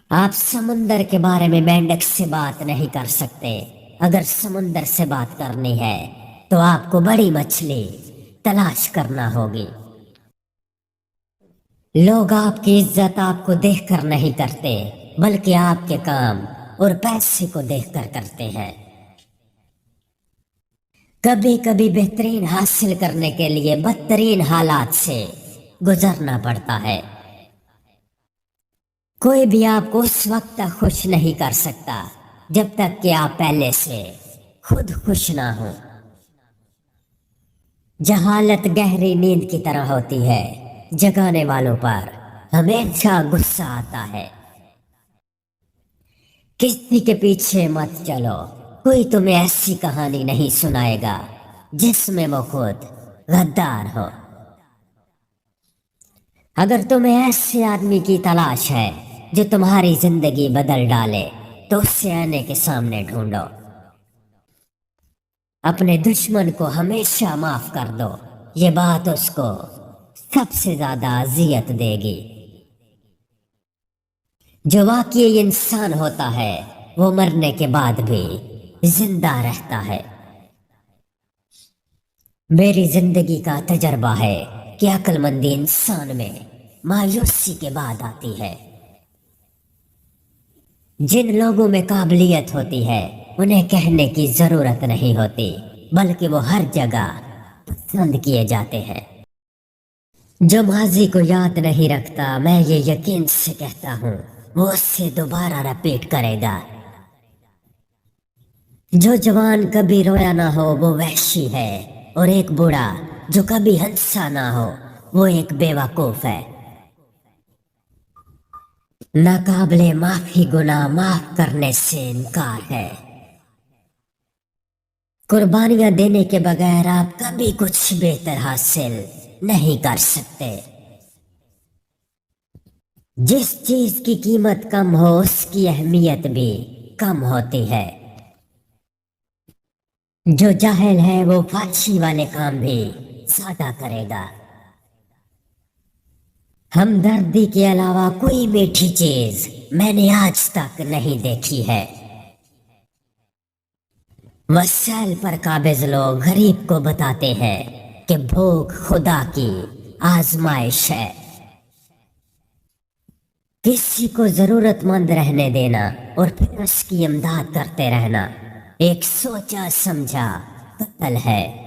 آپ سمندر کے بارے میں مینڈک سے بات نہیں کر سکتے۔ اگر سمندر سے بات کرنی ہے تو آپ کو بڑی مچھلی تلاش کرنا ہوگی۔ لوگ آپ کی عزت آپ کو دیکھ کر نہیں کرتے بلکہ آپ کے کام اور پیسے کو دیکھ کر کرتے ہیں۔ کبھی کبھی بہترین حاصل کرنے کے لیے بدترین حالات سے گزرنا پڑتا ہے۔ کوئی بھی آپ کو اس وقت تک خوش نہیں کر سکتا جب تک کہ آپ پہلے سے خود خوش نہ ہو۔ جہالت گہری نیند کی طرح ہوتی ہے، جگانے والوں پر ہمیشہ غصہ آتا ہے۔ کسی کے پیچھے مت چلو، کوئی تمہیں ایسی کہانی نہیں سنائے گا جس میں وہ خود غدار ہو۔ اگر تمہیں ایسے آدمی کی تلاش ہے جو تمہاری زندگی بدل ڈالے تو اس سے آنے کے سامنے ڈھونڈو۔ اپنے دشمن کو ہمیشہ معاف کر دو، یہ بات اس کو سب سے زیادہ اذیت دے گی۔ جو واقعی انسان ہوتا ہے وہ مرنے کے بعد بھی زندہ رہتا ہے۔ میری زندگی کا تجربہ ہے کہ عقل مندی انسان میں مایوسی کے بعد آتی ہے۔ جن لوگوں میں قابلیت ہوتی ہے انہیں کہنے کی ضرورت نہیں ہوتی بلکہ وہ ہر جگہ پسند کیے جاتے ہیں۔ جو ماضی کو یاد نہیں رکھتا، میں یہ یقین سے کہتا ہوں وہ اس سے دوبارہ رپیٹ کرے گا۔ جو جوان کبھی رویا نہ ہو وہ وحشی ہے، اور ایک بوڑھا جو کبھی ہنسا نہ ہو وہ ایک بیوقوف ہے۔ ناقابل معافی گناہ معاف کرنے سے انکار ہے۔ قربانیاں دینے کے بغیر آپ کبھی کچھ بہتر حاصل نہیں کر سکتے۔ جس چیز کی قیمت کم ہو اس کی اہمیت بھی کم ہوتی ہے۔ جو جاہل ہے وہ فحشی والے کام بھی زیادہ کرے گا۔ ہمدردی کے علاوہ کوئی میٹھی چیز میں نے آج تک نہیں دیکھی ہے۔ وسائل پر قابض لوگ غریب کو بتاتے ہیں کہ بھوک خدا کی آزمائش ہے۔ کسی کو ضرورت مند رہنے دینا اور پھر اس کی امداد کرتے رہنا ایک سوچا سمجھا قتل ہے۔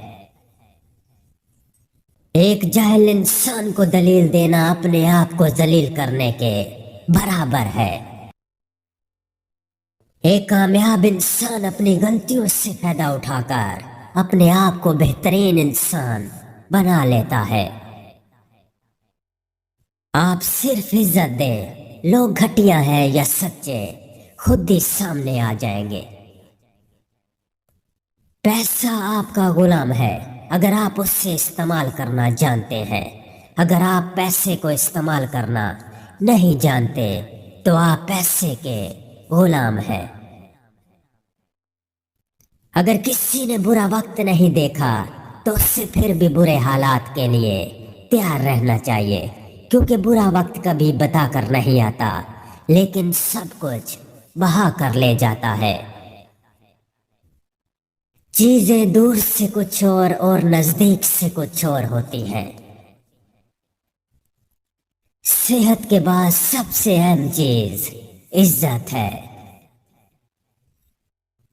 ایک جاہل انسان کو دلیل دینا اپنے آپ کو ذلیل کرنے کے برابر ہے۔ ایک کامیاب انسان اپنی غلطیوں سے فائدہ اٹھا کر اپنے آپ کو بہترین انسان بنا لیتا ہے۔ آپ صرف عزت دیں، لوگ گھٹیا ہے یا سچے خود ہی سامنے آ جائیں گے۔ پیسہ آپ کا غلام ہے اگر آپ اس سے استعمال کرنا جانتے ہیں۔ اگر آپ پیسے کو استعمال کرنا نہیں جانتے تو آپ پیسے کے غلام ہیں۔ اگر کسی نے برا وقت نہیں دیکھا تو اس سے پھر بھی برے حالات کے لیے تیار رہنا چاہیے، کیونکہ برا وقت کبھی بتا کر نہیں آتا لیکن سب کچھ بہا کر لے جاتا ہے۔ چیزیں دور سے کچھ اور نزدیک سے کچھ اور ہوتی ہیں۔ صحت کے بعد سب سے اہم چیز عزت ہے۔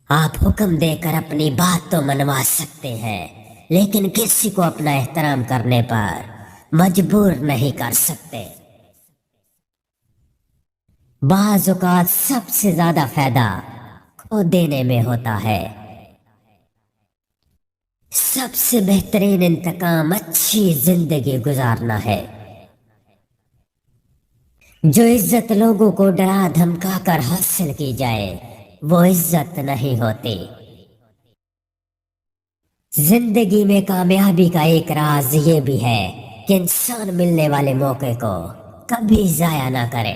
آپ حکم دے کر اپنی بات تو منوا سکتے ہیں لیکن کسی کو اپنا احترام کرنے پر مجبور نہیں کر سکتے۔ بعض اوقات سب سے زیادہ فائدہ کھو دینے میں ہوتا ہے۔ سب سے بہترین انتقام اچھی زندگی گزارنا ہے۔ جو عزت لوگوں کو ڈرا دھمکا کر حاصل کی جائے وہ عزت نہیں ہوتی۔ زندگی میں کامیابی کا ایک راز یہ بھی ہے کہ انسان ملنے والے موقع کو کبھی ضائع نہ کرے۔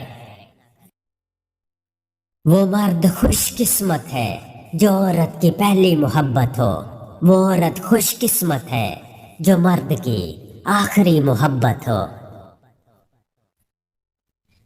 وہ مرد خوش قسمت ہے جو عورت کی پہلی محبت ہو، وہ عورت خوش قسمت ہے جو مرد کی آخری محبت ہو۔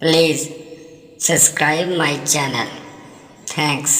Please subscribe my channel. Thanks.